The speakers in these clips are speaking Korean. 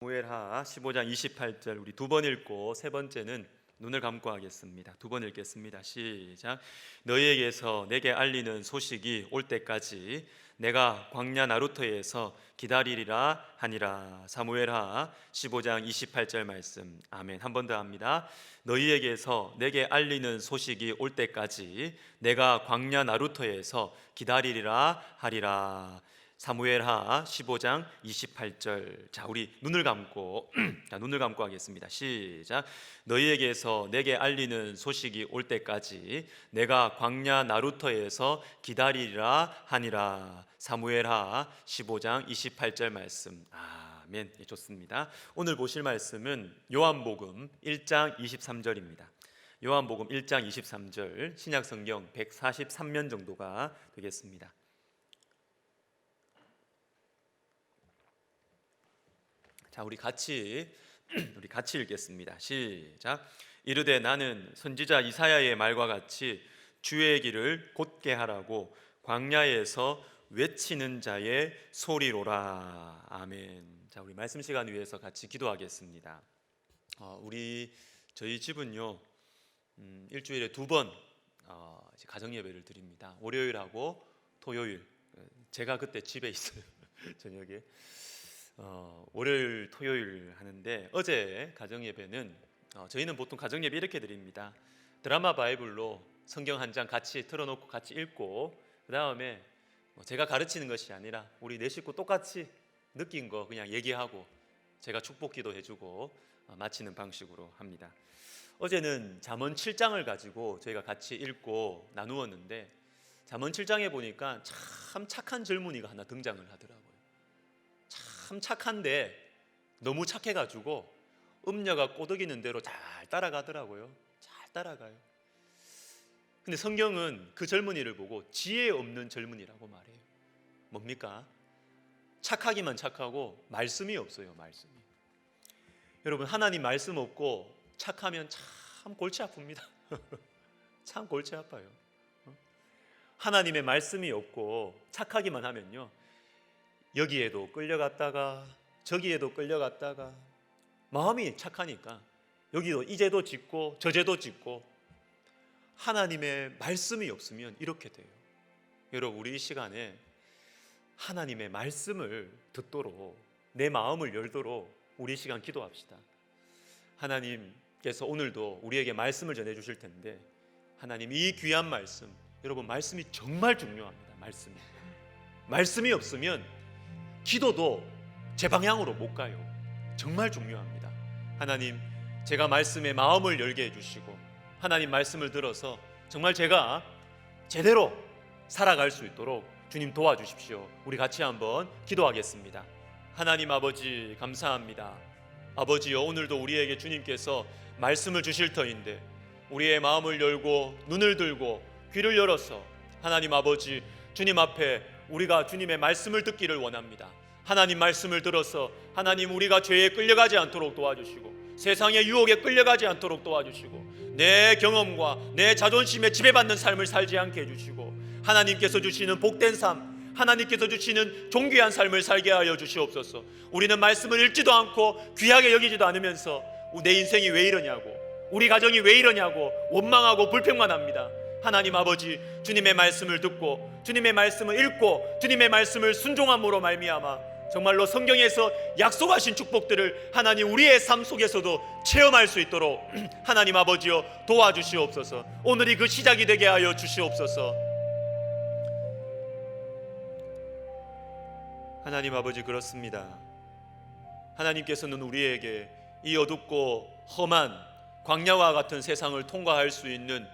사무엘하 15장 28절 우리 두 번 읽고 세 번째는 눈을 감고 하겠습니다. 두 번 읽겠습니다. 시작. 너희에게서 내게 알리는 소식이 올 때까지 내가 광야 나루터에서 기다리리라 하니라. 사무엘하 15장 28절 말씀. 아멘. 한 번 더 합니다. 너희에게서 내게 알리는 소식이 올 때까지 내가 광야 나루터에서 기다리리라 하리라. 사무엘하 15장 28절. 자, 우리 눈을 감고 눈을 감고 하겠습니다. 시작. 너희에게서 내게 알리는 소식이 올 때까지 내가 광야 나루터에서 기다리리라 하니라. 사무엘하 15장 28절 말씀. 아멘. 좋습니다. 오늘 보실 말씀은 요한복음 1장 23절입니다. 요한복음 1장 23절, 신약성경 143면 정도가 되겠습니다. 자, 우리 같이 읽겠습니다. 시작. 이르되 나는 선지자 이사야의 말과 같이 주의 길을 곧게 하라고 광야에서 외치는 자의 소리로라. 아멘. 자, 우리 말씀 시간 위해서 같이 기도하겠습니다. 저희 집은요, 일주일에 두 번 가정 예배를 드립니다. 월요일하고 토요일. 제가 그때 집에 있어요. 저녁에. 월요일 토요일 하는데, 어제 가정예배는 저희는 보통 가정예배 이렇게 드립니다. 드라마 바이블로 성경 한 장 같이 틀어놓고 같이 읽고, 그 다음에 제가 가르치는 것이 아니라 우리 네 식구 똑같이 느낀 거 그냥 얘기하고 제가 축복기도 해주고 마치는 방식으로 합니다. 어제는 잠언 7장을 가지고 저희가 같이 읽고 나누었는데, 잠언 7장에 보니까 참 착한 젊은이가 하나 등장을 하더라고요. 참 착한데 너무 착해가지고 음녀가 꼬드기는 대로 잘 따라가더라고요. 잘 따라가요. 근데 성경은 그 젊은이를 보고 지혜 없는 젊은이라고 말해요. 뭡니까? 착하기만 착하고 말씀이 없어요. 말씀이. 여러분, 하나님 말씀 없고 착하면 참 골치 아픕니다. 참 골치 아파요. 하나님의 말씀이 없고 착하기만 하면요, 여기에도 끌려갔다가 저기에도 끌려갔다가, 마음이 착하니까 여기도 이 죄도 짓고 저 죄도 짓고, 하나님의 말씀이 없으면 이렇게 돼요. 여러분, 우리 이 시간에 하나님의 말씀을 듣도록, 내 마음을 열도록 우리 이 시간 기도합시다. 하나님께서 오늘도 우리에게 말씀을 전해주실 텐데, 하나님 이 귀한 말씀, 여러분 말씀이 정말 중요합니다. 말씀이 없으면 기도도 제 방향으로 못 가요. 정말 중요합니다. 하나님, 제가 말씀에 마음을 열게 해주시고, 하나님 말씀을 들어서 정말 제가 제대로 살아갈 수 있도록 주님 도와주십시오. 우리 같이 한번 기도하겠습니다. 하나님 아버지, 감사합니다. 아버지여, 오늘도 우리에게 주님께서 말씀을 주실 터인데, 우리의 마음을 열고 눈을 들고 귀를 열어서 하나님 아버지, 주님 앞에 우리가 주님의 말씀을 듣기를 원합니다. 하나님 말씀을 들어서 하나님, 우리가 죄에 끌려가지 않도록 도와주시고 세상의 유혹에 끌려가지 않도록 도와주시고 내 경험과 내 자존심에 지배받는 삶을 살지 않게 해주시고, 하나님께서 주시는 복된 삶, 하나님께서 주시는 존귀한 삶을 살게 하여 주시옵소서. 우리는 말씀을 읽지도 않고 귀하게 여기지도 않으면서 내 인생이 왜 이러냐고, 우리 가정이 왜 이러냐고 원망하고 불평만 합니다. 하나님 아버지, 주님의 말씀을 듣고 주님의 말씀을 읽고 주님의 말씀을 순종함으로 말미암아 정말로 성경에서 약속하신 축복들을 하나님 우리의 삶 속에서도 체험할 수 있도록 하나님 아버지여 도와주시옵소서. 오늘이 그 시작이 되게 하여 주시옵소서. 하나님 아버지, 그렇습니다. 하나님께서는 우리에게 이 어둡고 험한 광야와 같은 세상을 통과할 수 있는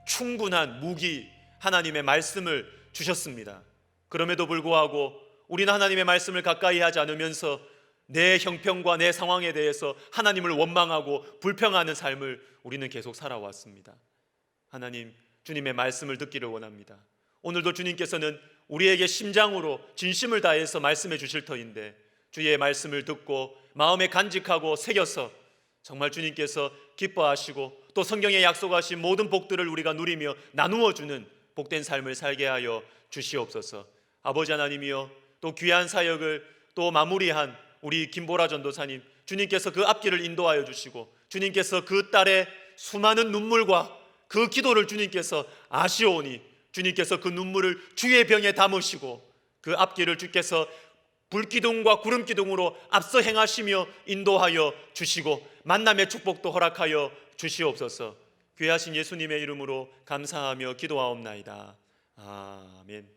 충분한 무기, 하나님의 말씀을 주셨습니다. 그럼에도 불구하고 우리는 하나님의 말씀을 가까이 하지 않으면서 내 형편과 내 상황에 대해서 하나님을 원망하고 불평하는 삶을 우리는 계속 살아왔습니다. 하나님, 주님의 말씀을 듣기를 원합니다. 오늘도 주님께서는 우리에게 심장으로 진심을 다해서 말씀해 주실 터인데, 주의 말씀을 듣고 마음에 간직하고 새겨서 정말 주님께서 기뻐하시고 또 성경에 약속하신 모든 복들을 우리가 누리며 나누어 주는 복된 삶을 살게 하여 주시옵소서. 아버지 하나님이여, 또 귀한 사역을 또 마무리한 우리 김보라 전도사님, 주님께서 그 앞길을 인도하여 주시고 주님께서 그 딸의 수많은 눈물과 그 기도를 주님께서 아시오니 주님께서 그 눈물을 주의 병에 담으시고 그 앞길을 주께서 불기둥과 구름기둥으로 앞서 행하시며 인도하여 주시고 만남의 축복도 허락하여 주시옵소서. 귀하신 예수님의 이름으로 감사하며 기도하옵나이다. 아멘.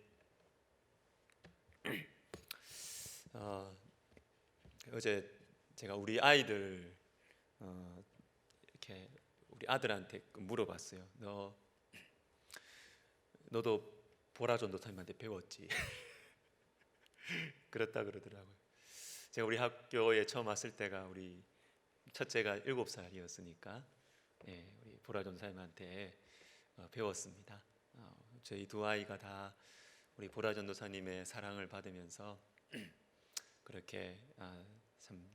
어제 제가 우리 아이들 이렇게 우리 아들한테 물어봤어요. 너도 보라 전도사님한테 배웠지? 그렇다 그러더라고요. 제가 우리 학교에 처음 왔을 때가 우리 첫째가 7살이었으니까 우리 보라 전도사님한테 배웠습니다. 저희 두 아이가 다 우리 보라 전도사님의 사랑을 받으면서 그렇게 참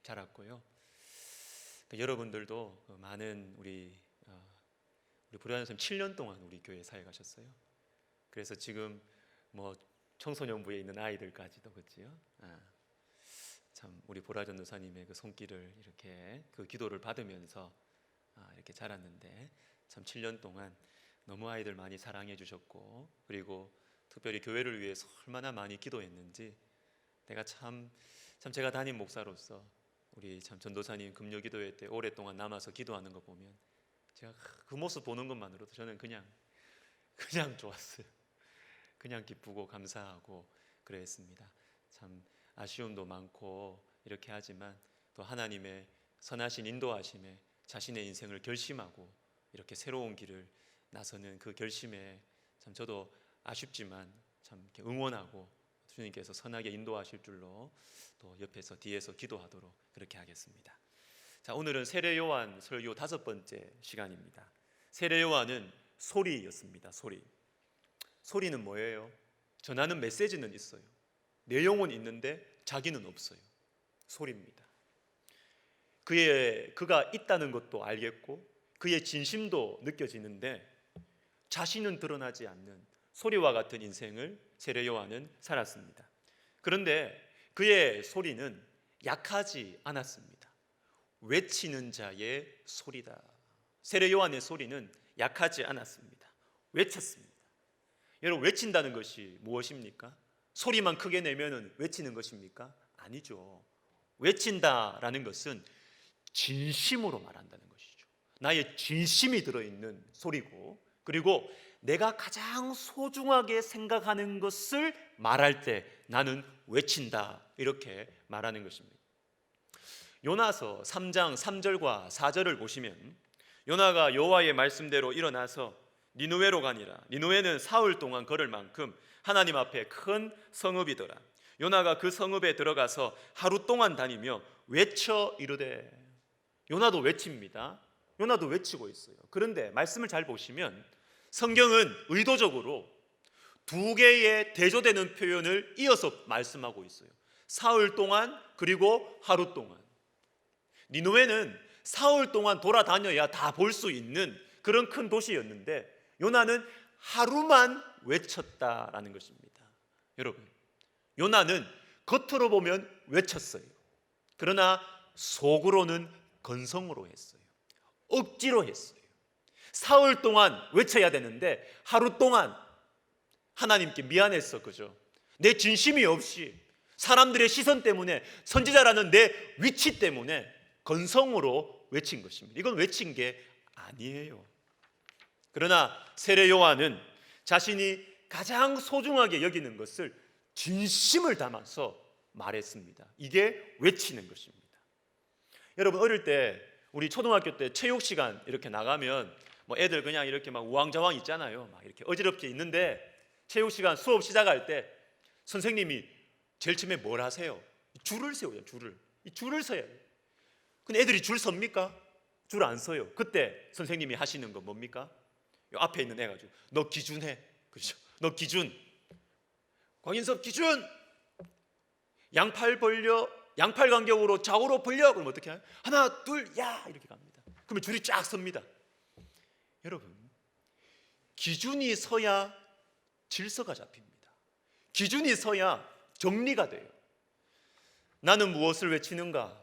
자랐고요. 여러분들도 많은 우리 보라 전도사님 7년 동안 우리 교회에 사회 가셨어요. 그래서 지금 뭐 청소년부에 있는 아이들까지도 그렇지요. 참 우리 보라 전도사님의 그 손길을 이렇게 그 기도를 받으면서 이렇게 자랐는데 참 7년 동안 너무 아이들 많이 사랑해 주셨고 그리고 특별히 교회를 위해서 얼마나 많이 기도했는지 내가 참 제가 담임 목사로서 우리 참 전도사님 금요기도회 때 오랫동안 남아서 기도하는 거 보면 제가 그 모습 보는 것만으로도 저는 그냥 좋았어요. 그냥 기쁘고 감사하고 그랬습니다. 참 아쉬움도 많고 이렇게 하지만 또 하나님의 선하신 인도하심에 자신의 인생을 결심하고 이렇게 새로운 길을 나서는 그 결심에 참 저도 아쉽지만 참 이렇게 응원하고 주님께서 선하게 인도하실 줄로 또 옆에서 뒤에서 기도하도록 그렇게 하겠습니다. 자, 오늘은 세례 요한 설교 5번째 시간입니다. 세례 요한은 소리였습니다. 소리는 뭐예요? 전하는 메시지는 있어요. 내용은 있는데 자기는 없어요. 소리입니다. 그가 있다는 것도 알겠고 그의 진심도 느껴지는데 자신은 드러나지 않는 소리와 같은 인생을 세례 요한은 살았습니다. 그런데 그의 소리는 약하지 않았습니다. 외치는 자의 소리다. 세례 요한의 소리는 약하지 않았습니다. 외쳤습니다. 여러분, 외친다는 것이 무엇입니까? 소리만 크게 내면은 외치는 것입니까? 아니죠. 외친다라는 것은 진심으로 말한다는 것이죠. 나의 진심이 들어있는 소리고 그리고 내가 가장 소중하게 생각하는 것을 말할 때 나는 외친다 이렇게 말하는 것입니다. 요나서 3장 3절과 4절을 보시면 요나가 여호와의 말씀대로 일어나서 니느웨로 가니라. 니느웨는 사흘 동안 걸을 만큼 하나님 앞에 큰 성읍이더라. 요나가 그 성읍에 들어가서 하루 동안 다니며 외쳐 이르되. 요나도 외칩니다. 요나도 외치고 있어요. 그런데 말씀을 잘 보시면 성경은 의도적으로 두 개의 대조되는 표현을 이어서 말씀하고 있어요. 사흘 동안 그리고 하루 동안. 니느웨는 사흘 동안 돌아다녀야 다 볼 수 있는 그런 큰 도시였는데 요나는 하루만 외쳤다라는 것입니다. 여러분, 요나는 겉으로 보면 외쳤어요. 그러나 속으로는 건성으로 했어요. 억지로 했어요. 사흘 동안 외쳐야 되는데 하루 동안 하나님께 미안했어. 그죠? 내 진심이 없이 사람들의 시선 때문에 선지자라는 내 위치 때문에 건성으로 외친 것입니다. 이건 외친 게 아니에요. 그러나 세례 요한은 자신이 가장 소중하게 여기는 것을 진심을 담아서 말했습니다. 이게 외치는 것입니다. 여러분, 어릴 때 우리 초등학교 때 체육 시간 이렇게 나가면 뭐 애들 그냥 이렇게 막 우왕좌왕 있잖아요. 막 이렇게 어지럽게 있는데 체육 시간 수업 시작할 때 선생님이 제일 처음에 뭘 하세요? 줄을 세워요. 줄을 서야 해요. 근데 애들이 줄 섭니까? 줄 안 서요. 그때 선생님이 하시는 건 뭡니까? 요 앞에 있는 애 가지고 너 기준해. 그렇죠? 너 기준. 곽인섭 기준. 양팔 벌려. 양팔 간격으로 좌우로 벌려. 그럼 어떻게 해요? 하나, 둘, 야 이렇게 갑니다. 그러면 줄이 쫙 섭니다. 여러분, 기준이 서야 질서가 잡힙니다. 기준이 서야 정리가 돼요. 나는 무엇을 외치는가?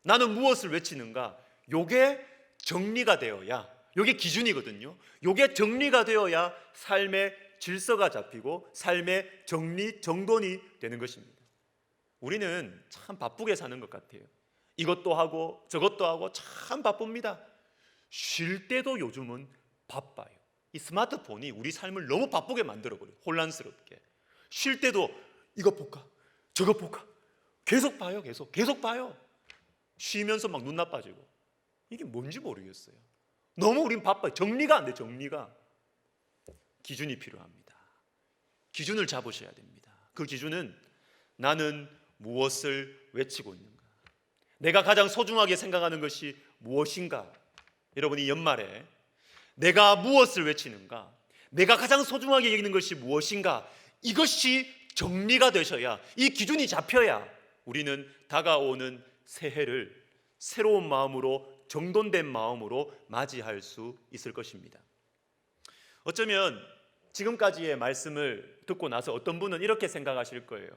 나는 무엇을 외치는가? 요게 정리가 되어야, 요게 기준이거든요. 요게 정리가 되어야 삶의 질서가 잡히고 삶의 정리, 정돈이 되는 것입니다. 우리는 참 바쁘게 사는 것 같아요. 이것도 하고 저것도 하고 참 바쁩니다. 쉴 때도 요즘은 바빠요. 이 스마트폰이 우리 삶을 너무 바쁘게 만들어버려요. 혼란스럽게. 쉴 때도 이거 볼까? 저거 볼까? 계속 봐요. 계속 봐요. 쉬면서 막 눈 나빠지고. 이게 뭔지 모르겠어요. 너무 우린 바빠요. 정리가 안 돼. 정리가. 기준이 필요합니다. 기준을 잡으셔야 됩니다. 그 기준은 나는 무엇을 외치고 있는가? 내가 가장 소중하게 생각하는 것이 무엇인가? 여러분이 연말에 내가 무엇을 외치는가? 내가 가장 소중하게 여기는 것이 무엇인가? 이것이 정리가 되셔야, 이 기준이 잡혀야 우리는 다가오는 새해를 새로운 마음으로, 정돈된 마음으로 맞이할 수 있을 것입니다. 어쩌면 지금까지의 말씀을 듣고 나서 어떤 분은 이렇게 생각하실 거예요.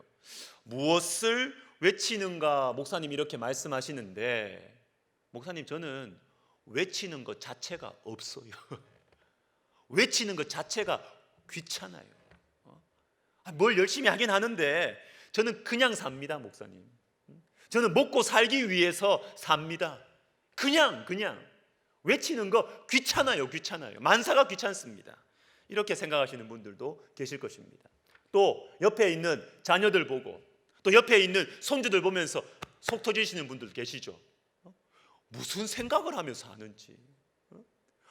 무엇을 외치는가? 목사님 이렇게 말씀하시는데, 목사님 저는 외치는 것 자체가 없어요. 외치는 것 자체가 귀찮아요. 뭘 열심히 하긴 하는데 저는 그냥 삽니다, 목사님. 저는 먹고 살기 위해서 삽니다. 그냥 외치는 거 귀찮아요. 만사가 귀찮습니다. 이렇게 생각하시는 분들도 계실 것입니다. 또 옆에 있는 자녀들 보고, 또 옆에 있는 손주들 보면서 속 터지시는 분들 계시죠. 무슨 생각을 하면서 사는지,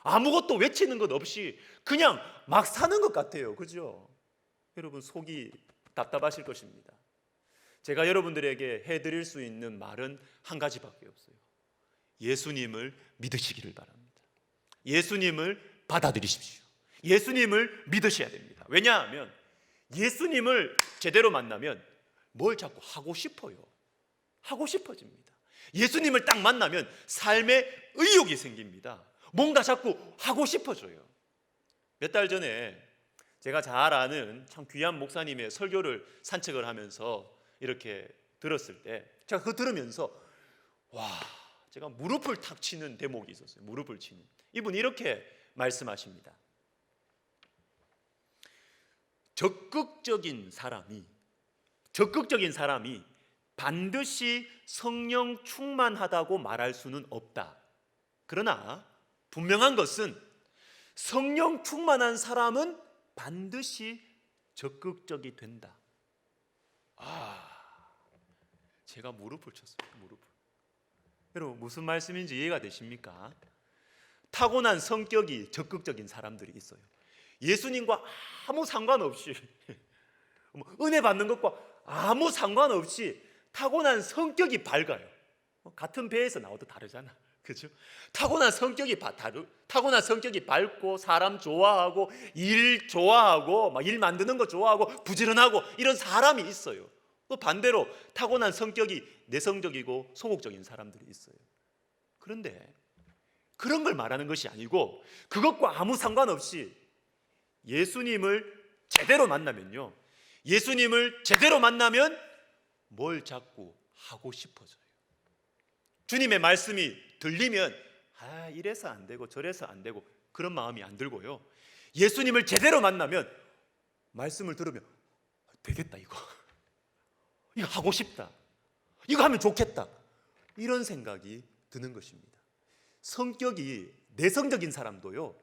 아무것도 외치는 것 없이 그냥 막 사는 것 같아요. 그죠? 여러분 속이 답답하실 것입니다. 제가 여러분들에게 해드릴 수 있는 말은 한 가지밖에 없어요. 예수님을 믿으시기를 바랍니다. 예수님을 받아들이십시오. 예수님을 믿으셔야 됩니다. 왜냐하면 예수님을 제대로 만나면 뭘 자꾸 하고 싶어요. 하고 싶어집니다. 예수님을 딱 만나면 삶의 의욕이 생깁니다. 뭔가 자꾸 하고 싶어져요. 몇 달 전에 제가 잘 아는 참 귀한 목사님의 설교를 산책을 하면서 이렇게 들었을 때, 제가 그거 들으면서 제가 무릎을 탁 치는 대목이 있었어요. 무릎을 치는. 이분이 이렇게 말씀하십니다. 적극적인 사람이 반드시 성령 충만하다고 말할 수는 없다. 그러나 분명한 것은 성령 충만한 사람은 반드시 적극적이 된다. 제가 무릎을 쳤어요. 여러분 무슨 말씀인지 이해가 되십니까? 타고난 성격이 적극적인 사람들이 있어요. 예수님과 아무 상관없이 은혜 받는 것과 아무 상관없이 타고난 성격이 밝아요. 같은 배에서 나와도 다르잖아. 그죠? 타고난 성격이 밝고 사람 좋아하고 일 좋아하고 막 일 만드는 거 좋아하고 부지런하고 이런 사람이 있어요. 또 반대로 타고난 성격이 내성적이고 소극적인 사람들이 있어요. 그런데 그런 걸 말하는 것이 아니고 그것과 아무 상관없이 예수님을 제대로 만나면요, 예수님을 제대로 만나면 뭘 자꾸 하고 싶어져요. 주님의 말씀이 들리면 이래서 안 되고 저래서 안 되고 그런 마음이 안 들고요, 예수님을 제대로 만나면 말씀을 들으면 되겠다, 이거 하고 싶다, 이거 하면 좋겠다, 이런 생각이 드는 것입니다. 성격이 내성적인 사람도요,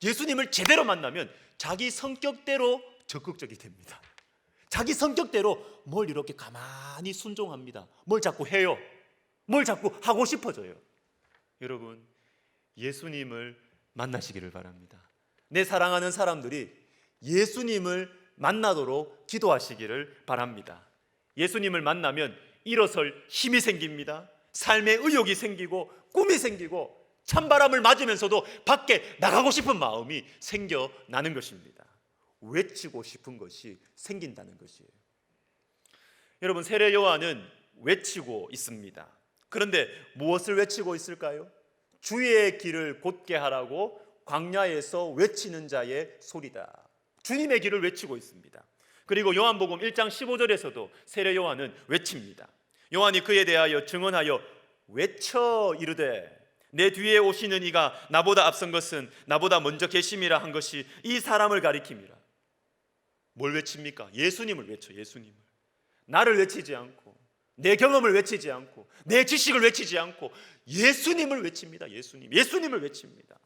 예수님을 제대로 만나면 자기 성격대로 적극적이 됩니다. 자기 성격대로 뭘 이렇게 가만히 순종합니다. 뭘 자꾸 해요. 뭘 자꾸 하고 싶어져요. 여러분 예수님을 만나시기를 바랍니다. 내 사랑하는 사람들이 예수님을 만나도록 기도하시기를 바랍니다. 예수님을 만나면 일어설 힘이 생깁니다. 삶의 의욕이 생기고 꿈이 생기고 찬바람을 맞으면서도 밖에 나가고 싶은 마음이 생겨나는 것입니다. 외치고 싶은 것이 생긴다는 것이에요. 여러분 세례 요한은 외치고 있습니다. 그런데 무엇을 외치고 있을까요? 주의 길을 곧게 하라고 광야에서 외치는 자의 소리다. 주님의 길을 외치고 있습니다. 그리고 요한복음 1장 15절에서도 세례 요한은 외칩니다. 요한이 그에 대하여 증언하여 외쳐 이르되 내 뒤에 오시는 이가 나보다 앞선 것은 나보다 먼저 계심이라 한 것이 이 사람을 가리킴이라. 뭘 외칩니까? 예수님을 외쳐. 예수님을. 나를 외치지 않고 내 경험을 외치지 않고 내 지식을 외치지 않고 예수님을 외칩니다. 예수님을 외칩니다.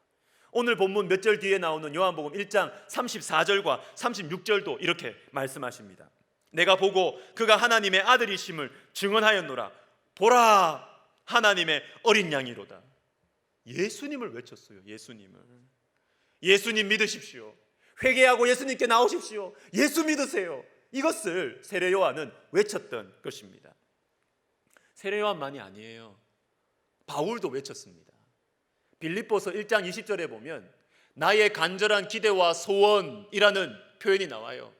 오늘 본문 몇 절 뒤에 나오는 요한복음 1장 34절과 36절도 이렇게 말씀하십니다. 내가 보고 그가 하나님의 아들이심을 증언하였노라. 보라, 하나님의 어린 양이로다. 예수님을 외쳤어요. 예수님 믿으십시오. 회개하고 예수님께 나오십시오. 예수 믿으세요. 이것을 세례 요한은 외쳤던 것입니다. 세례 요한만이 아니에요. 바울도 외쳤습니다. 빌립보서 1장 20절에 보면 나의 간절한 기대와 소원이라는 표현이 나와요.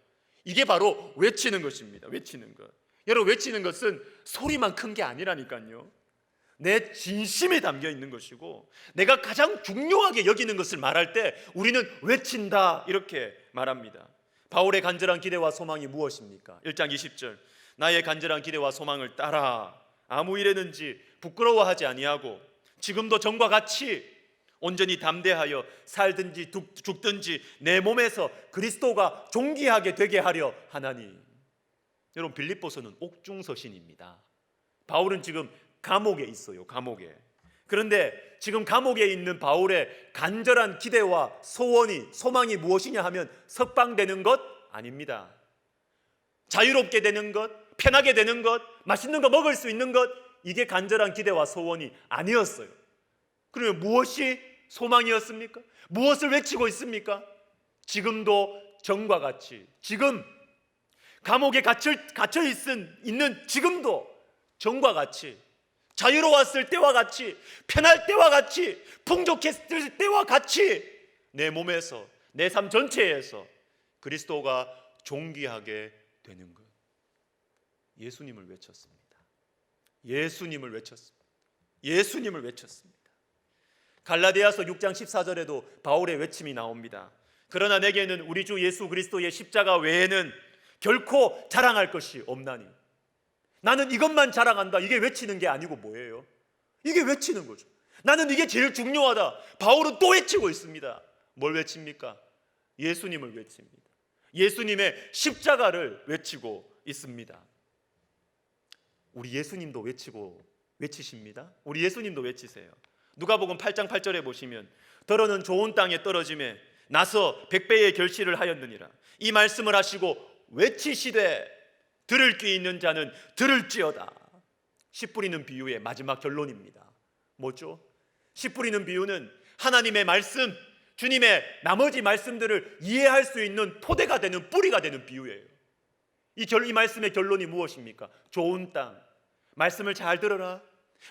이게 바로 외치는 것입니다. 외치는 것. 여러분, 외치는 것은 소리만 큰 게 아니라니까요. 내 진심에 담겨 있는 것이고 내가 가장 중요하게 여기는 것을 말할 때 우리는 외친다 이렇게 말합니다. 바울의 간절한 기대와 소망이 무엇입니까? 1장 20절 나의 간절한 기대와 소망을 따라 아무 일에든지 부끄러워하지 아니하고 지금도 전과 같이 온전히 담대하여 살든지 죽든지 내 몸에서 그리스도가 존귀하게 되게 하려 하나니. 여러분, 빌립보서는 옥중서신입니다. 바울은 지금 감옥에 있어요. 감옥에. 그런데 지금 감옥에 있는 바울의 간절한 기대와 소망이 무엇이냐 하면 석방되는 것 아닙니다. 자유롭게 되는 것, 편하게 되는 것, 맛있는 거 먹을 수 있는 것, 이게 간절한 기대와 소원이 아니었어요. 그러면 무엇이 소망이었습니까? 무엇을 외치고 있습니까? 지금도 전과 같이, 지금 감옥에 갇혀 있는 지금도 전과 같이, 자유로웠을 때와 같이, 편할 때와 같이, 풍족했을 때와 같이 내 몸에서, 내 삶 전체에서 그리스도가 존귀하게 되는 것. 예수님을 외쳤습니다. 예수님을 외쳤습니다. 갈라디아서 6장 14절에도 바울의 외침이 나옵니다. 그러나 내게는 우리 주 예수 그리스도의 십자가 외에는 결코 자랑할 것이 없나니. 나는 이것만 자랑한다. 이게 외치는 게 아니고 뭐예요? 이게 외치는 거죠. 나는 이게 제일 중요하다. 바울은 또 외치고 있습니다. 뭘 외칩니까? 예수님을 외칩니다. 예수님의 십자가를 외치고 있습니다. 우리 예수님도 외치십니다. 우리 예수님도 외치세요. 누가복음 8장 8절에 보시면 더러는 좋은 땅에 떨어짐에 나서 100배의 결실을 하였느니라. 이 말씀을 하시고 외치시되 들을 귀 있는 자는 들을지어다. 씨 뿌리는 비유의 마지막 결론입니다. 뭐죠? 씨 뿌리는 비유는 하나님의 말씀, 주님의 나머지 말씀들을 이해할 수 있는 토대가 되는, 뿌리가 되는 비유예요. 이 말씀의 결론이 무엇입니까? 좋은 땅. 말씀을 잘 들어라.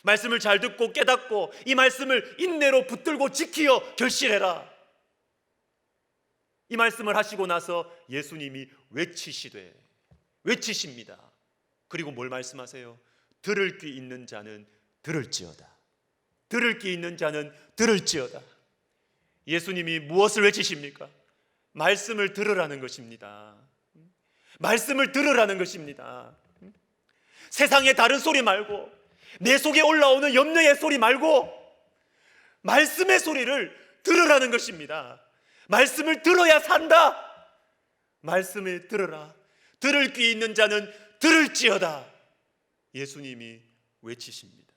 말씀을 잘 듣고 깨닫고 이 말씀을 인내로 붙들고 지키어 결실해라. 이 말씀을 하시고 나서 예수님이 외치십니다. 그리고 뭘 말씀하세요? 들을 귀 있는 자는 들을지어다. 들을 귀 있는 자는 들을지어다. 예수님이 무엇을 외치십니까? 말씀을 들으라는 것입니다. 말씀을 들으라는 것입니다. 세상의 다른 소리 말고, 내 속에 올라오는 염려의 소리 말고 말씀의 소리를 들으라는 것입니다. 말씀을 들어야 산다. 말씀을 들으라. 들을 귀 있는 자는 들을지어다. 예수님이 외치십니다.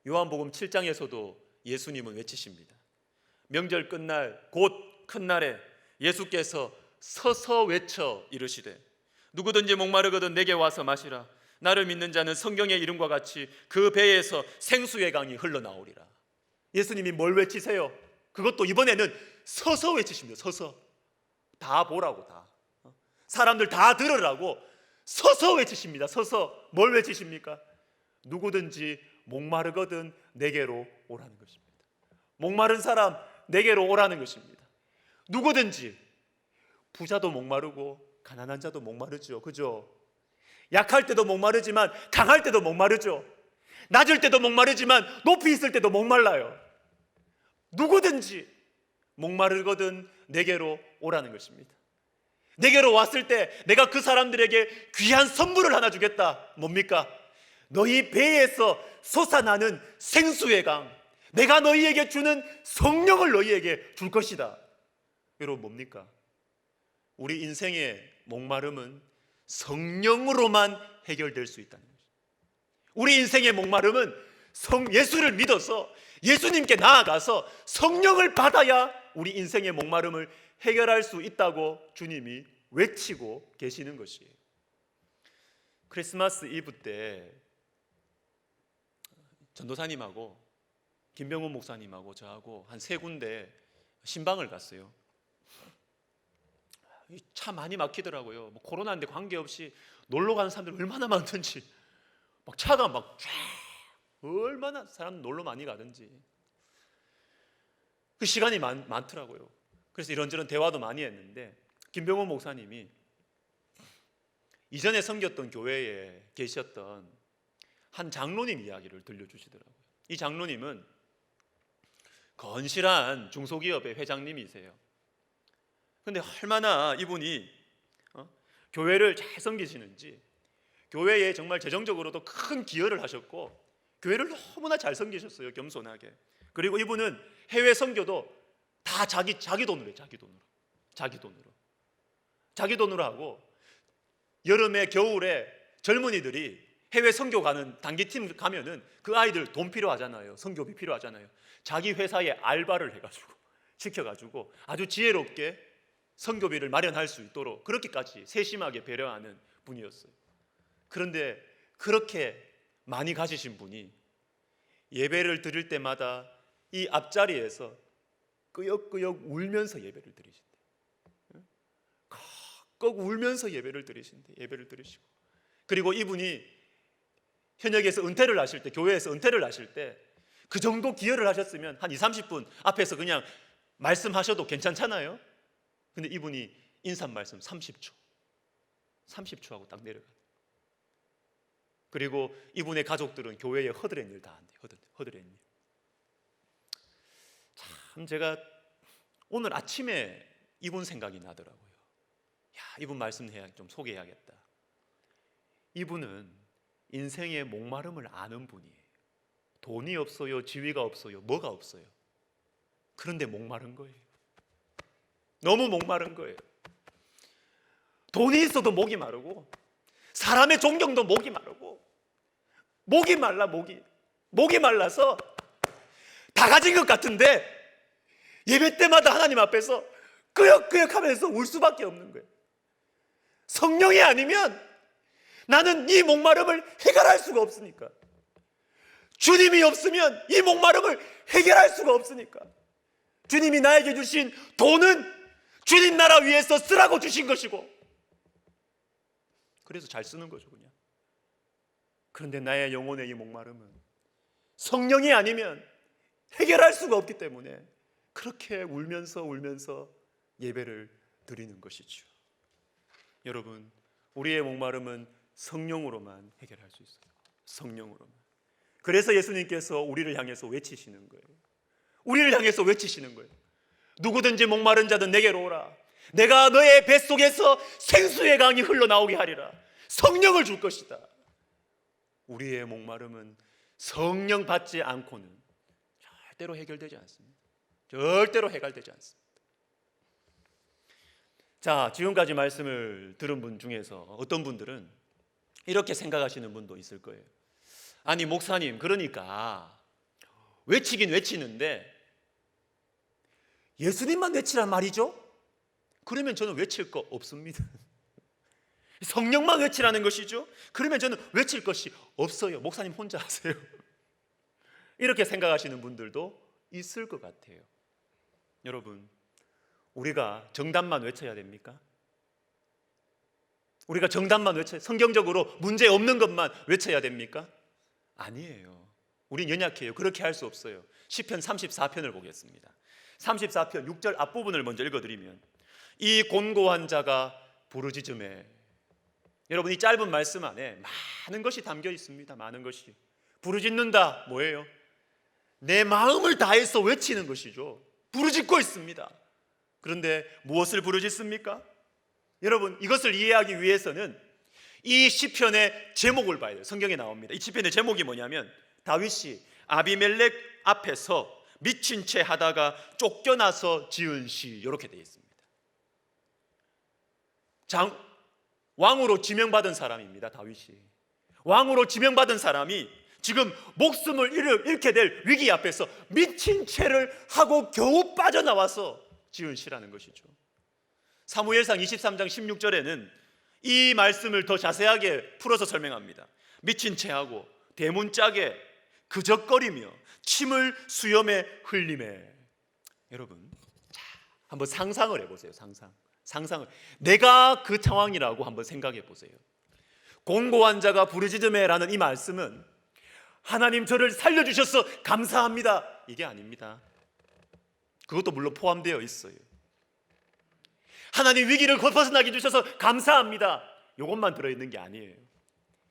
요한복음 7장에서도 예수님은 외치십니다. 명절 끝날 곧 큰 날에 예수께서 서서 외쳐 이르시되 누구든지 목마르거든 내게 와서 마시라. 나를 믿는 자는 성경의 이름과 같이 그 배에서 생수의 강이 흘러나오리라. 예수님이 뭘 외치세요? 그것도 이번에는 서서 외치십니다. 서서. 다 보라고, 다. 사람들 다 들으라고 서서 외치십니다. 서서. 뭘 외치십니까? 누구든지 목마르거든 내게로 오라는 것입니다. 목마른 사람 내게로 오라는 것입니다. 누구든지. 부자도 목마르고 가난한 자도 목마르죠. 그죠? 약할 때도 목마르지만 강할 때도 목마르죠. 낮을 때도 목마르지만 높이 있을 때도 목말라요. 누구든지 목마르거든 내게로 오라는 것입니다. 내게로 왔을 때 내가 그 사람들에게 귀한 선물을 하나 주겠다. 뭡니까? 너희 배에서 솟아나는 생수의 강, 내가 너희에게 주는 성령을 너희에게 줄 것이다. 여러분, 뭡니까? 우리 인생의 목마름은 성령으로만 해결될 수 있다는 것입니다. 우리 인생의 목마름은 예수를 믿어서 예수님께 나아가서 성령을 받아야 우리 인생의 목마름을 해결할 수 있다고 주님이 외치고 계시는 것이에요. 크리스마스 이브 때 전도사님하고 김병훈 목사님하고 저하고 한 3군데 신방을 갔어요. 차 많이 막히더라고요. 뭐 코로나인데 관계없이 놀러 가는 사람들 얼마나 많던지, 막 차가 막 쫙, 얼마나 사람 놀러 많이 가든지. 그 시간이 많더라고요. 그래서 이런저런 대화도 많이 했는데 김병훈 목사님이 이전에 섬겼던 교회에 계셨던 한 장로님 이야기를 들려주시더라고요. 이 장로님은 건실한 중소기업의 회장님이세요. 근데 얼마나 이분이 교회를 잘 섬기시는지, 교회에 정말 재정적으로도 큰 기여를 하셨고 교회를 너무나 잘 섬기셨어요. 겸손하게. 그리고 이분은 해외 선교도 다 자기 돈으로 해요. 자기 돈으로 하고, 여름에 겨울에 젊은이들이 해외 선교 가는 단기팀 가면은 그 아이들 돈 필요하잖아요. 선교비 필요하잖아요. 자기 회사에 알바를 해가지고 시켜가지고 아주 지혜롭게 선교비를 마련할 수 있도록 그렇게까지 세심하게 배려하는 분이었어요. 그런데 그렇게 많이 가지신 분이 예배를 드릴 때마다 이 앞자리에서 끄역끄역 울면서 예배를 드리신대. 꼭 울면서 예배를 드리시고, 그리고 이분이 현역에서 은퇴를 하실 때, 교회에서 은퇴를 하실 때 그 정도 기여를 하셨으면 한 20-30분 앞에서 그냥 말씀하셔도 괜찮잖아요. 근데 이분이 인사 말씀 30초 하고 딱 내려가요. 그리고 이분의 가족들은 교회에 허드렛 일 다 한대요. 허드렛 일. 참, 제가 오늘 아침에 이분 생각이 나더라고요. 이분 말씀 좀 소개해야겠다. 이분은 인생의 목마름을 아는 분이에요. 돈이 없어요, 지위가 없어요, 뭐가 없어요. 그런데 목마른 거예요. 너무 목마른 거예요. 돈이 있어도 목이 마르고, 사람의 존경도 목이 마르고, 목이 말라서 다 가진 것 같은데 예배 때마다 하나님 앞에서 끄역끄역 하면서 울 수밖에 없는 거예요. 성령이 아니면 나는 이 목마름을 해결할 수가 없으니까. 주님이 없으면 이 목마름을 해결할 수가 없으니까. 주님이 나에게 주신 돈은 주님 나라 위해서 쓰라고 주신 것이고, 그래서 잘 쓰는 거죠, 그냥. 그런데 나의 영혼의 이 목마름은 성령이 아니면 해결할 수가 없기 때문에 그렇게 울면서 예배를 드리는 것이죠. 여러분, 우리의 목마름은 성령으로만 해결할 수 있어요. 성령으로만. 그래서 예수님께서 우리를 향해서 외치시는 거예요. 누구든지 목마른 자든 내게로 오라. 내가 너의 뱃속에서 생수의 강이 흘러나오게 하리라. 성령을 줄 것이다. 우리의 목마름은 성령 받지 않고는 절대로 해결되지 않습니다. 자, 지금까지 말씀을 들은 분 중에서 어떤 분들은 이렇게 생각하시는 분도 있을 거예요. 아니, 목사님, 그러니까 외치긴 외치는데 예수님만 외치란 말이죠? 그러면 저는 외칠 거 없습니다. 성령만 외치라는 것이죠? 그러면 저는 외칠 것이 없어요. 목사님 혼자 하세요. 이렇게 생각하시는 분들도 있을 것 같아요. 여러분, 우리가 정답만 외쳐야 됩니까? 우리가 정답만 외쳐야, 성경적으로 문제 없는 것만 외쳐야 됩니까? 아니에요. 우린 연약해요. 그렇게 할 수 없어요. 시편 34편을 보겠습니다. 34편 6절 앞부분을 먼저 읽어드리면, 이 곤고한 자가 부르짖음에. 여러분, 이 짧은 말씀 안에 많은 것이 담겨 있습니다. 많은 것이. 부르짖는다 뭐예요? 내 마음을 다해서 외치는 것이죠. 부르짖고 있습니다. 그런데 무엇을 부르짖습니까? 여러분, 이것을 이해하기 위해서는 이 시편의 제목을 봐야 돼요. 성경에 나옵니다. 이 시편의 제목이 뭐냐면 다윗이 아비멜렉 앞에서 미친 채 하다가 쫓겨나서 지은 시, 이렇게 되어 있습니다. 왕으로 지명받은 사람입니다. 다윗이 왕으로 지명받은 사람이 지금 목숨을 잃게 될 위기 앞에서 미친 채를 하고 겨우 빠져나와서 지은 시라는 것이죠. 사무엘상 23장 16절에는 이 말씀을 더 자세하게 풀어서 설명합니다. 미친 채하고 대문짝에 그적거리며 침을 수염에 흘리매. 여러분, 한번 상상을 해보세요. 상상을. 내가 그 상황이라고 한번 생각해 보세요. 공고한 자가 부르짖으매라는 이 말씀은 하나님 저를 살려주셔서 감사합니다, 이게 아닙니다. 그것도 물론 포함되어 있어요. 하나님 위기를 벗어나게 해주셔서 감사합니다, 이것만 들어있는 게 아니에요.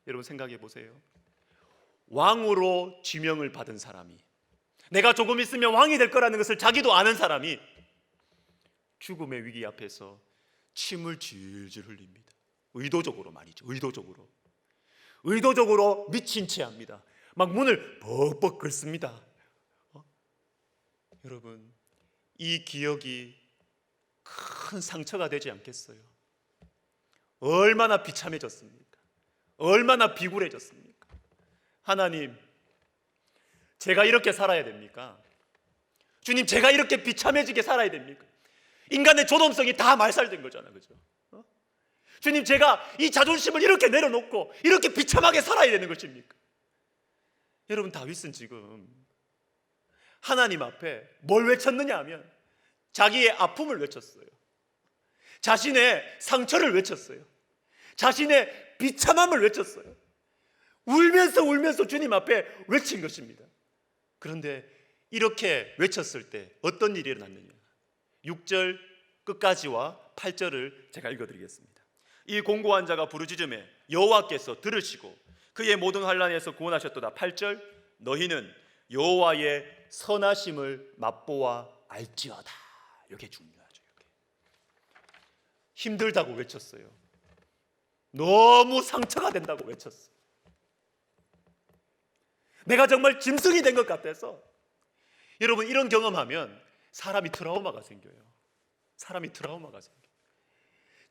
여러분 생각해 보세요. 왕으로 지명을 받은 사람이, 내가 조금 있으면 왕이 될 거라는 것을 자기도 아는 사람이 죽음의 위기 앞에서 침을 질질 흘립니다. 의도적으로 말이죠. 의도적으로 미친 채 합니다. 막 문을 벅벅 긁습니다. 여러분, 이 기억이 큰 상처가 되지 않겠어요? 얼마나 비참해졌습니까? 얼마나 비굴해졌습니까? 하나님, 제가 이렇게 살아야 됩니까? 주님, 제가 이렇게 비참해지게 살아야 됩니까? 인간의 존엄성이 다 말살된 거잖아요, 그죠? 주님, 제가 이 자존심을 이렇게 내려놓고 이렇게 비참하게 살아야 되는 것입니까? 여러분, 다윗은 지금 하나님 앞에 뭘 외쳤느냐 하면 자기의 아픔을 외쳤어요. 자신의 상처를 외쳤어요. 자신의 비참함을 외쳤어요. 울면서 주님 앞에 외친 것입니다. 그런데 이렇게 외쳤을 때 어떤 일이 일어났느냐? 6절 끝까지와 8절을 제가 읽어드리겠습니다. 이 공고한 자가 부르짖음에 여호와께서 들으시고 그의 모든 환난에서 구원하셨도다. 8절, 너희는 여호와의 선하심을 맛보아 알지어다. 이게 중요하죠. 이렇게. 힘들다고 외쳤어요. 너무 상처가 된다고 외쳤어요. 내가 정말 짐승이 된 것 같아서. 여러분, 이런 경험하면 사람이 트라우마가 생겨요.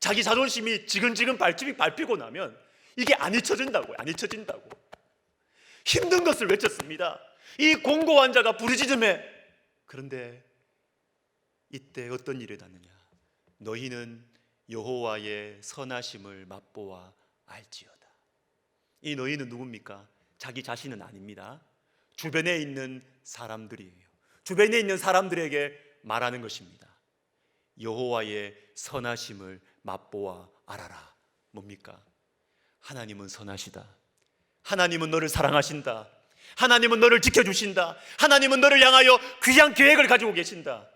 자기 자존심이 지근지근 밟히고 나면 이게 안 잊혀진다고. 힘든 것을 외쳤습니다. 이 공고한 자가 부르짖음에. 그런데 이때 어떤 일이 일어났느냐? 너희는 여호와의 선하심을 맛보아 알지어다. 이 너희는 누굽니까? 자기 자신은 아닙니다. 주변에 있는 사람들이에요. 주변에 있는 사람들에게 말하는 것입니다. 여호와의 선하심을 맛보아 알아라. 뭡니까? 하나님은 선하시다. 하나님은 너를 사랑하신다. 하나님은 너를 지켜주신다. 하나님은 너를 향하여 귀한 계획을 가지고 계신다.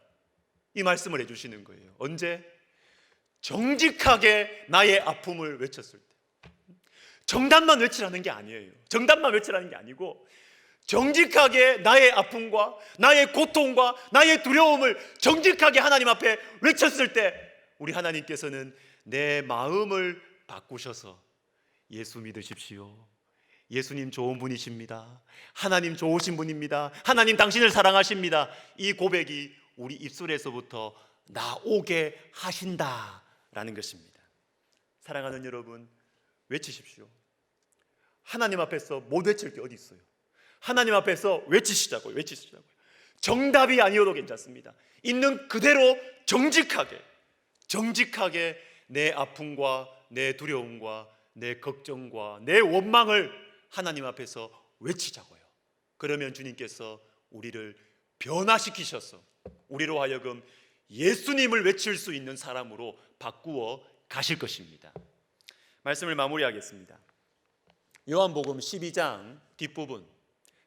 이 말씀을 해주시는 거예요. 언제? 정직하게 나의 아픔을 외쳤을 때. 정답만 외치라는 게 아니에요. 정답만 외치라는 게 아니고 정직하게 나의 아픔과 나의 고통과 나의 두려움을 정직하게 하나님 앞에 외쳤을 때 우리 하나님께서는 내 마음을 바꾸셔서 예수 믿으십시오. 예수님 좋은 분이십니다. 하나님 좋으신 분입니다. 하나님 당신을 사랑하십니다. 이 고백이 우리 입술에서부터 나오게 하신다라는 것입니다. 사랑하는 여러분, 외치십시오. 하나님 앞에서 못 외칠 게 어디 있어요? 하나님 앞에서 외치시자고요. 정답이 아니어도 괜찮습니다. 있는 그대로 정직하게 내 아픔과 내 두려움과 내 걱정과 내 원망을 하나님 앞에서 외치자고요. 그러면 주님께서 우리를 변화시키셔서 우리로 하여금 예수님을 외칠 수 있는 사람으로 바꾸어 가실 것입니다. 말씀을 마무리하겠습니다. 요한복음 12장 뒷부분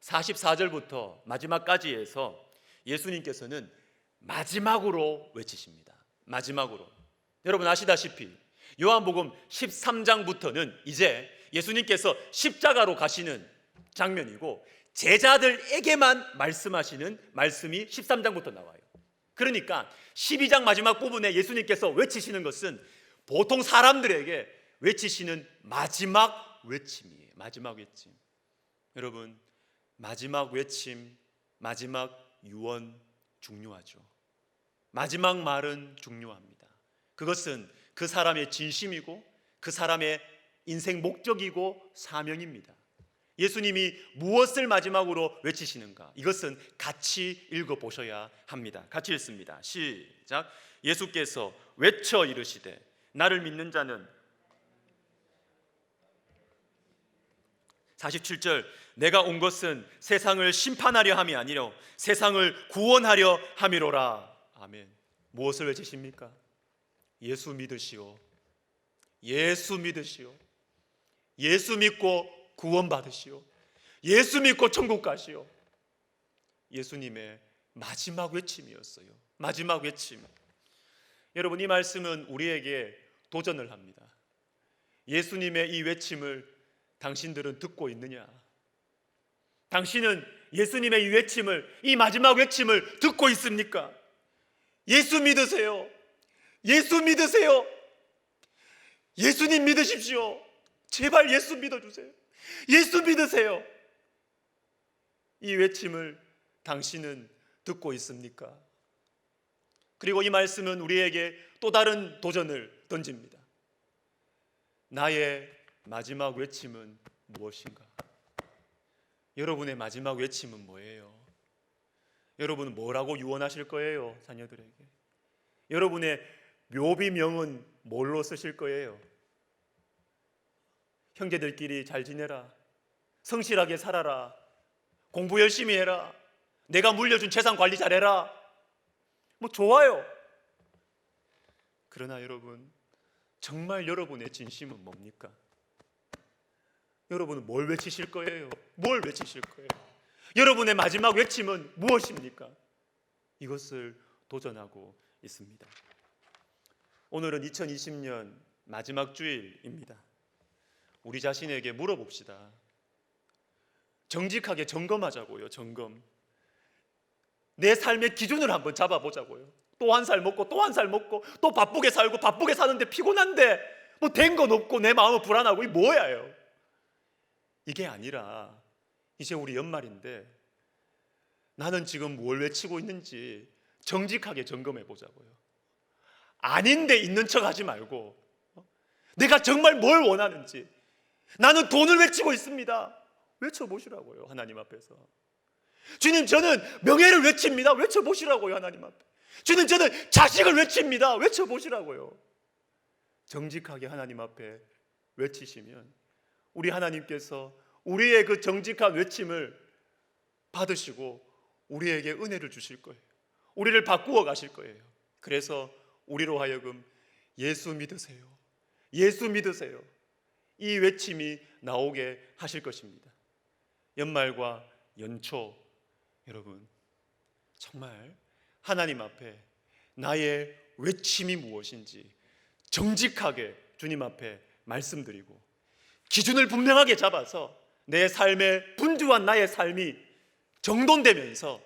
44절부터 마지막까지 해서 예수님께서는 마지막으로 외치십니다. 마지막으로. 여러분 아시다시피 요한복음 13장부터는 이제 예수님께서 십자가로 가시는 장면이고 제자들에게만 말씀하시는 말씀이 13장부터 나와요. 그러니까 12장 마지막 부분에 예수님께서 외치시는 것은 보통 사람들에게 외치시는 마지막 외침이에요. 마지막 외침. 여러분, 마지막 외침, 마지막 유언 중요하죠. 마지막 말은 중요합니다. 그것은 그 사람의 진심이고 그 사람의 인생 목적이고 사명입니다. 예수님이 무엇을 마지막으로 외치시는가? 이것은 같이 읽어보셔야 합니다. 같이 읽습니다. 시작. 예수께서 외쳐 이르시되 나를 믿는 자는 47절 내가 온 것은 세상을 심판하려 함이 아니요 세상을 구원하려 함이로라. 아멘. 무엇을 외치십니까? 예수 믿으시오. 예수 믿으시오. 예수 믿고 구원 받으시오. 예수 믿고 천국 가시오. 예수님의 마지막 외침이었어요. 마지막 외침. 여러분, 이 말씀은 우리에게 도전을 합니다. 예수님의 이 외침을 당신들은 듣고 있느냐? 당신은 예수님의 이 외침을, 이 마지막 외침을 듣고 있습니까? 예수 믿으세요. 예수 믿으세요. 예수님 믿으십시오. 제발 예수 믿어주세요. 예수 믿으세요. 이 외침을 당신은 듣고 있습니까? 그리고 이 말씀은 우리에게 또 다른 도전을 던집니다. 나의 마지막 외침은 무엇인가? 여러분의 마지막 외침은 뭐예요? 여러분은 뭐라고 유언하실 거예요? 자녀들에게. 여러분의 묘비명은 뭘로 쓰실 거예요? 형제들끼리 잘 지내라. 성실하게 살아라. 공부 열심히 해라. 내가 물려준 재산 관리 잘해라. 뭐 좋아요. 그러나 여러분, 정말 여러분의 진심은 뭡니까? 여러분은 뭘 외치실 거예요? 뭘 외치실 거예요? 여러분의 마지막 외침은 무엇입니까? 이것을 도전하고 있습니다. 오늘은 2020년 마지막 주일입니다. 우리 자신에게 물어봅시다. 정직하게 점검하자고요. 점검. 내 삶의 기준을 한번 잡아보자고요. 또 한 살 먹고 또 한 살 먹고 또 바쁘게 살고 바쁘게 사는데 피곤한데 뭐 된 건 없고 내 마음은 불안하고 이게 뭐야요? 이게 아니라 이제 우리 연말인데 나는 지금 뭘 외치고 있는지 정직하게 점검해 보자고요. 아닌데 있는 척 하지 말고 내가 정말 뭘 원하는지. 나는 돈을 외치고 있습니다. 외쳐보시라고요. 하나님 앞에서. 주님, 저는 명예를 외칩니다. 외쳐보시라고요. 하나님 앞에. 주님, 저는 자식을 외칩니다. 외쳐보시라고요. 정직하게 하나님 앞에 외치시면 우리 하나님께서 우리의 그 정직한 외침을 받으시고 우리에게 은혜를 주실 거예요. 우리를 바꾸어 가실 거예요. 그래서 우리로 하여금 예수 믿으세요. 예수 믿으세요. 이 외침이 나오게 하실 것입니다. 연말과 연초, 여러분 정말 하나님 앞에 나의 외침이 무엇인지 정직하게 주님 앞에 말씀드리고 기준을 분명하게 잡아서 내 삶의 분주한 나의 삶이 정돈되면서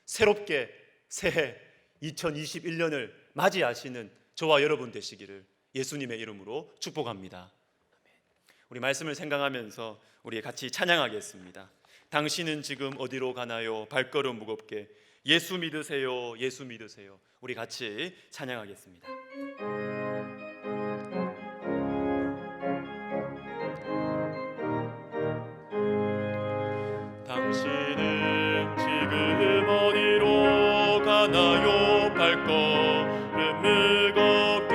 새롭게 새해 2021년을 맞이하시는 저와 여러분 되시기를 예수님의 이름으로 축복합니다. 우리 말씀을 생각하면서 우리 같이 찬양하겠습니다. 당신은 지금 어디로 가나요? 발걸음 무겁게 예수 믿으세요. 예수 믿으세요. 우리 같이 찬양하겠습니다. 당신은 지금 어디로 가나요? 발걸음 무겁게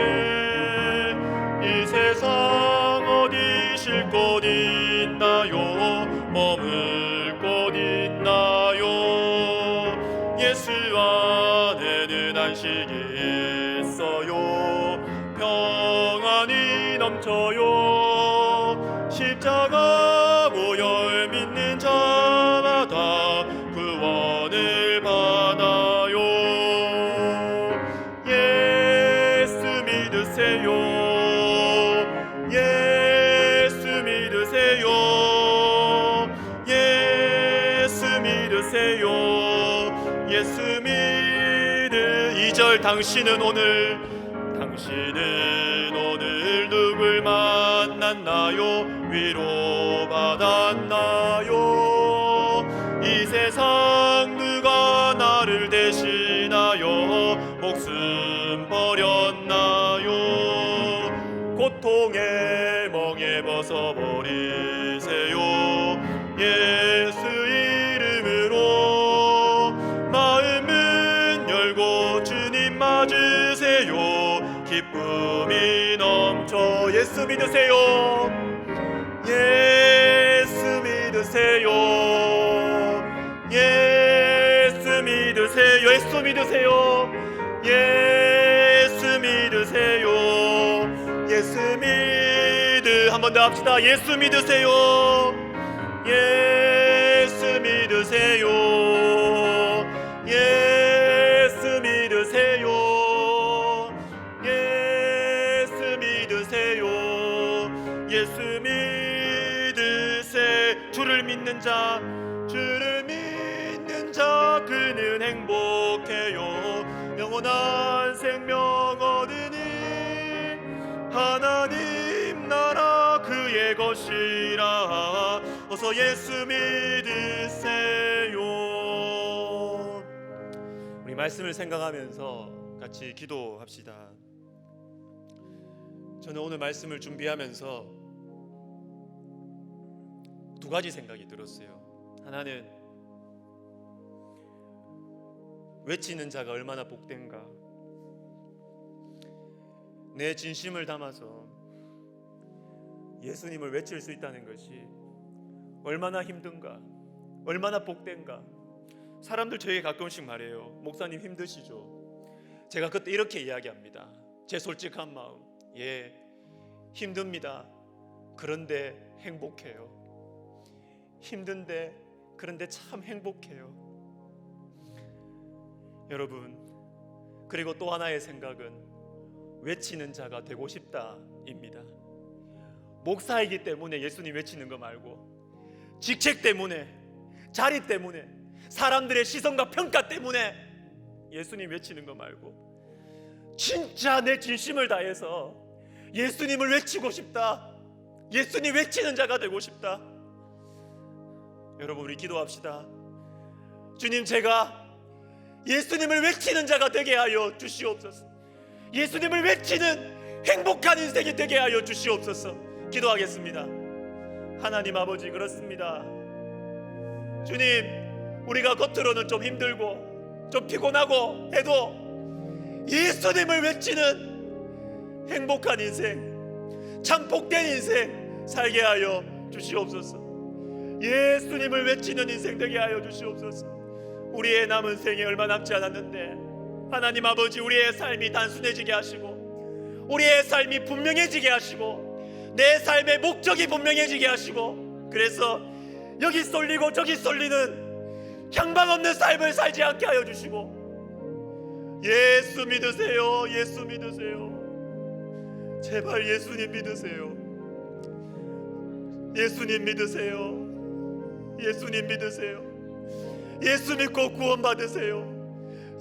이 세상 어디 쉴 곳 있나요? 머물 곳 있나요? 예수 안에는 안식이 있어요. 평안이 넘쳐요. 십자가 보혈 믿는 자마다 구원을 받아요. 예수 믿으세요. 예수 믿으세요. 예수 믿으세요. 예수 믿으 2절 당신은 오늘 누굴 만나요? 받았나요? 위로받았나요? 이 세상 누가 나를 대신하여 목숨 버렸나요? 고통의 멍에 벗어버리세요. 예수 이름으로 마음은 열고 주님 맞으세요. 기쁨이 넘쳐 예수 믿으세요. 예수 믿으세요. 예수 믿으세요. 예수 믿으세요. 예수 믿으세요. 예수 믿으 한 번 더 합시다. 예수 믿으세요. 예수 믿으세요. 예수 믿으세요. 예수 믿으세요. 예수 믿으세. 주를 믿는 자, 주를 믿는 자 그는 행복해요. 영원한 생명 얻으니 하나님 나라 그의 것이라. 어서 예수 믿으세요. 우리 말씀을 생각하면서 같이 기도합시다. 저는 오늘 말씀을 준비하면서 두 가지 생각이 들었어요. 하나는 외치는 자가 얼마나 복된가. 내 진심을 담아서 예수님을 외칠 수 있다는 것이 얼마나 힘든가, 얼마나 복된가. 사람들 저에게 가끔씩 말해요. 목사님 힘드시죠? 제가 그때 이렇게 이야기합니다. 제 솔직한 마음. 예, 힘듭니다. 그런데 행복해요. 힘든데 그런데 참 행복해요. 여러분, 그리고 또 하나의 생각은 외치는 자가 되고 싶다입니다. 목사이기 때문에 예수님 외치는 거 말고, 직책 때문에, 자리 때문에, 사람들의 시선과 평가 때문에 예수님 외치는 거 말고, 진짜 내 진심을 다해서 예수님을 외치고 싶다. 예수님 외치는 자가 되고 싶다. 여러분, 우리 기도합시다. 주님, 제가 예수님을 외치는 자가 되게 하여 주시옵소서. 예수님을 외치는 행복한 인생이 되게 하여 주시옵소서. 기도하겠습니다. 하나님 아버지, 그렇습니다. 주님, 우리가 겉으로는 좀 힘들고 좀 피곤하고 해도 예수님을 외치는 행복한 인생, 참 복된 인생 살게 하여 주시옵소서. 예수님을 외치는 인생 되게 하여 주시옵소서. 우리의 남은 생에 얼마 남지 않았는데 하나님 아버지, 우리의 삶이 단순해지게 하시고, 우리의 삶이 분명해지게 하시고, 내 삶의 목적이 분명해지게 하시고, 그래서 여기 쏠리고 저기 쏠리는 향방 없는 삶을 살지 않게 하여 주시고, 예수 믿으세요. 예수 믿으세요. 제발 예수님 믿으세요. 예수님 믿으세요. 예수님 믿으세요. 예수 믿고 구원 받으세요.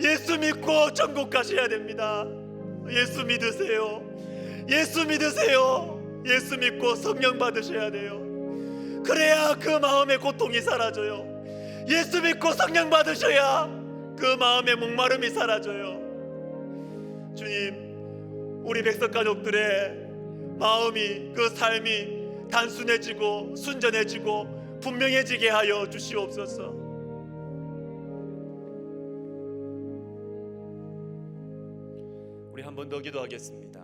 예수 믿고 천국 가셔야 됩니다. 예수 믿으세요. 예수 믿으세요. 예수 믿고 성령 받으셔야 돼요. 그래야 그 마음의 고통이 사라져요. 예수 믿고 성령 받으셔야 그 마음의 목마름이 사라져요. 주님, 우리 백성 가족들의 마음이, 그 삶이 단순해지고 순전해지고 분명해지게 하여 주시옵소서. 우리 한 번 더 기도하겠습니다.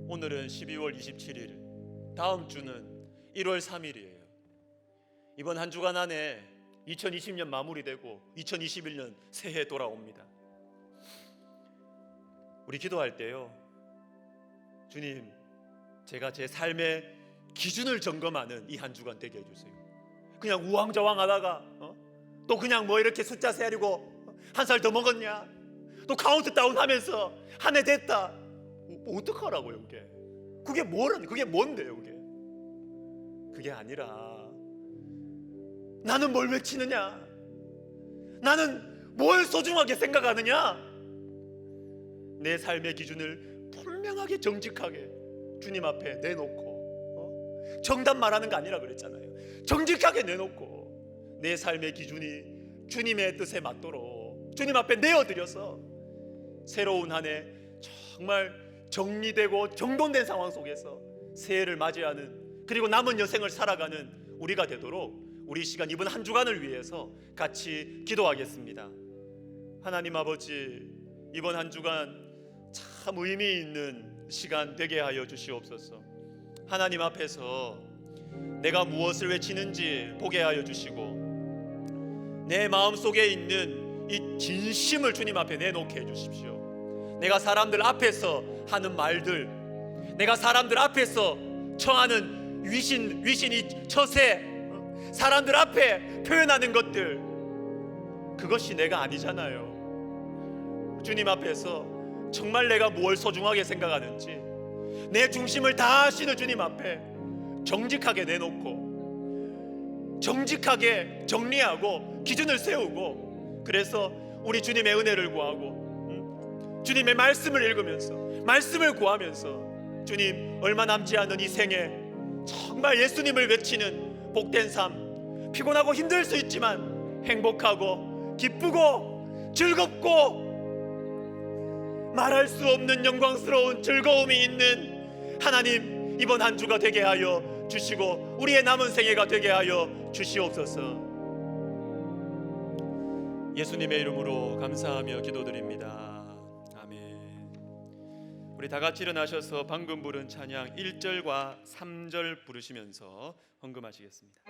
오늘은 12월 27일, 다음 주는 1월 3일이에요. 이번 한 주간 안에 2020년 마무리되고 2021년 새해 돌아옵니다. 우리 기도할 때요, 주님, 제가 제 삶의 기준을 점검하는 이 한 주간 되게 해주세요. 그냥 우왕좌왕하다가 또 그냥 뭐 이렇게 숫자 세리고 한 살 더 먹었냐, 또 카운트다운 하면서 한 해 됐다, 어떡하라고요 그게? 그게 뭔데요 그게? 그게 아니라 나는 뭘 외치느냐, 나는 뭘 소중하게 생각하느냐, 내 삶의 기준을 분명하게 정직하게 주님 앞에 내놓고 정답 말하는 거 아니라 그랬잖아요. 정직하게 내놓고 내 삶의 기준이 주님의 뜻에 맞도록 주님 앞에 내어드려서 새로운 한 해 정말 정리되고 정돈된 상황 속에서 새해를 맞이하는, 그리고 남은 여생을 살아가는 우리가 되도록 우리 시간, 이번 한 주간을 위해서 같이 기도하겠습니다. 하나님 아버지, 이번 한 주간 참 의미 있는 시간 되게 하여 주시옵소서. 하나님 앞에서 내가 무엇을 외치는지 보게 하여 주시고, 내 마음속에 있는 이 진심을 주님 앞에 내놓게 해주십시오. 내가 사람들 앞에서 하는 말들, 내가 사람들 앞에서 처하는 위신이 처세, 사람들 앞에 표현하는 것들, 그것이 내가 아니잖아요. 주님 앞에서 정말 내가 무엇을 소중하게 생각하는지 내 중심을 다 아시는 주님 앞에 정직하게 내놓고 정직하게 정리하고 기준을 세우고, 그래서 우리 주님의 은혜를 구하고 주님의 말씀을 읽으면서 말씀을 구하면서 주님, 얼마 남지 않은 이 생에 정말 예수님을 외치는 복된 삶, 피곤하고 힘들 수 있지만 행복하고 기쁘고 즐겁고 말할 수 없는 영광스러운 즐거움이 있는 하나님, 이번 한 주가 되게 하여 주시고 우리의 남은 생애가 되게 하여 주시옵소서. 예수님의 이름으로 감사하며 기도드립니다. 아멘. 우리 다 같이 일어나셔서 방금 부른 찬양 1절과 3절 부르시면서 헌금하시겠습니다.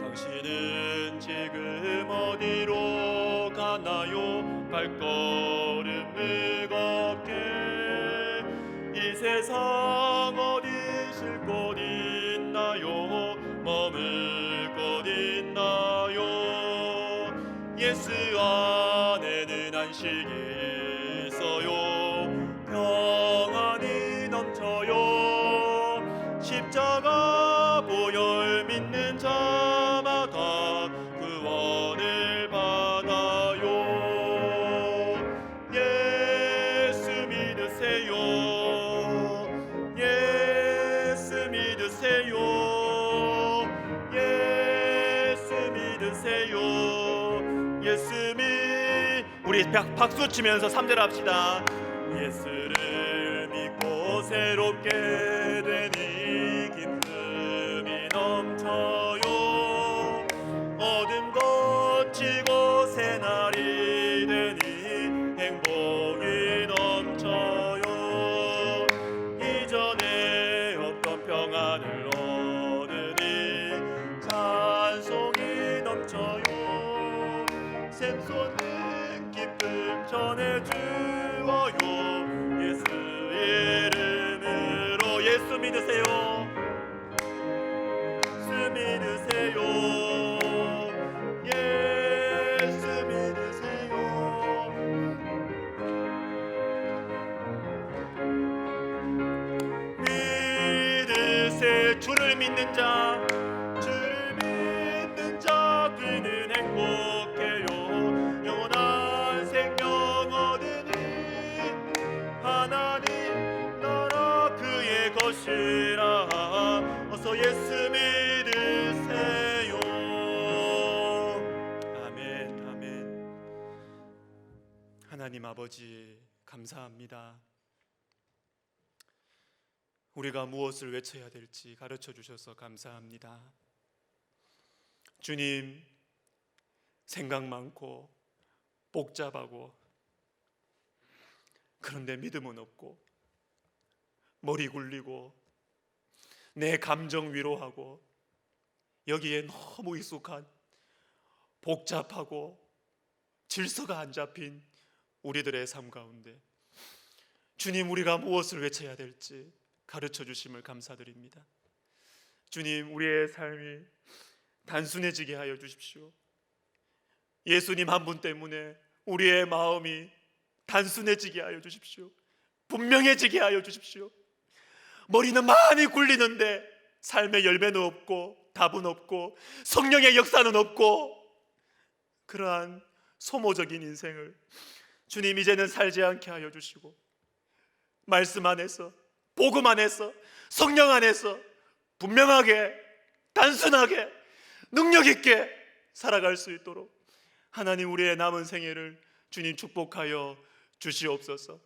당신은 지금 어디로 가나요? 발걸음 무겁게 이 세상 어디 쉴 곳 있나요? 머물 곳 있나요? 예수 안에는 안식이 있어요. 평안이 넘쳐요. 십자가 보혈 믿는 자마다 구원을 받아요. 예수 믿으세요. 예수 믿으세요. 예수 믿으세요. 예수 우리 박수 치면서 3절 합시다. 예수를 믿고 새롭게 되니 기쁨이 넘쳐요. 어둠 거치고 새날이 되니 행복이 넘쳐요. 이전에 없던 평안을 얻으니 찬송이 넘쳐요. 샘솟는 기쁨 전해주어요. 예수 이름으로. 예수 믿으세요. 예수 믿으세요. 예수 믿으세요. 믿으세. 주를 믿는 자, 주를 믿는 자 그는 행복해요. 영원한 생명 얻으니 하나님 나라 그의 것이라. 어서 예수 믿으세요. 아멘. 아멘. 하나님 아버지, 감사합니다. 우리가 무엇을 외쳐야 될지 가르쳐 주셔서 감사합니다. 주님, 생각 많고 복잡하고 그런데 믿음은 없고 머리 굴리고 내 감정 위로하고 여기에 너무 익숙한 복잡하고 질서가 안 잡힌 우리들의 삶 가운데 주님, 우리가 무엇을 외쳐야 될지 가르쳐 주심을 감사드립니다. 주님, 우리의 삶이 단순해지게 하여 주십시오. 예수님 한 분 때문에 우리의 마음이 단순해지게 하여 주십시오. 분명해지게 하여 주십시오. 머리는 많이 굴리는데 삶의 열매는 없고 답은 없고 성령의 역사는 없고 그러한 소모적인 인생을 주님, 이제는 살지 않게 하여 주시고 말씀 안에서, 복음 안에서, 성령 안에서 분명하게, 단순하게, 능력 있게 살아갈 수 있도록 하나님, 우리의 남은 생애를 주님 축복하여 주시옵소서.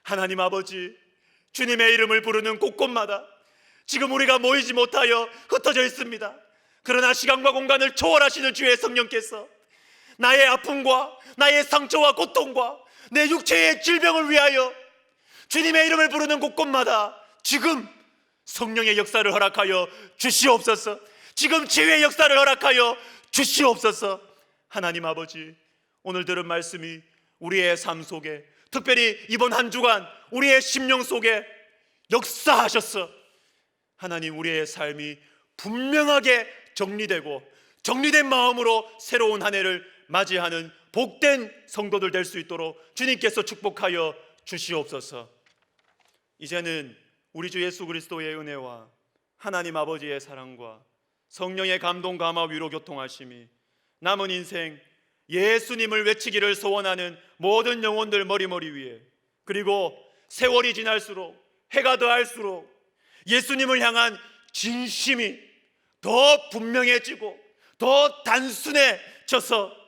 하나님 아버지, 주님의 이름을 부르는 곳곳마다 지금 우리가 모이지 못하여 흩어져 있습니다. 그러나 시간과 공간을 초월하시는 주의 성령께서 나의 아픔과 나의 상처와 고통과 내 육체의 질병을 위하여 주님의 이름을 부르는 곳곳마다 지금 성령의 역사를 허락하여 주시옵소서. 지금 치유의 역사를 허락하여 주시옵소서. 하나님 아버지, 오늘 들은 말씀이 우리의 삶 속에, 특별히 이번 한 주간 우리의 심령 속에 역사하셔서 하나님, 우리의 삶이 분명하게 정리되고 정리된 마음으로 새로운 한 해를 맞이하는 복된 성도들 될 수 있도록 주님께서 축복하여 주시옵소서. 이제는 우리 주 예수 그리스도의 은혜와 하나님 아버지의 사랑과 성령의 감동, 감화, 위로, 교통하심이 남은 인생 예수님을 외치기를 소원하는 모든 영혼들 머리머리 위에, 그리고 세월이 지날수록, 해가 더할수록 예수님을 향한 진심이 더 분명해지고 더 단순해져서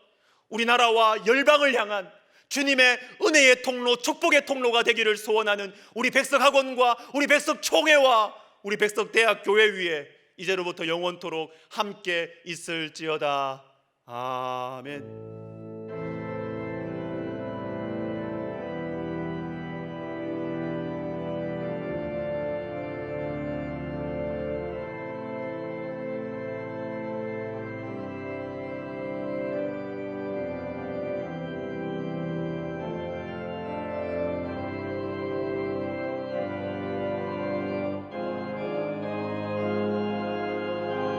우리나라와 열방을 향한 주님의 은혜의 통로, 축복의 통로가 되기를 소원하는 우리 백석학원과 우리 백석총회와 우리 백석대학교회 위에 이제로부터 영원토록 함께 있을지어다. 아멘.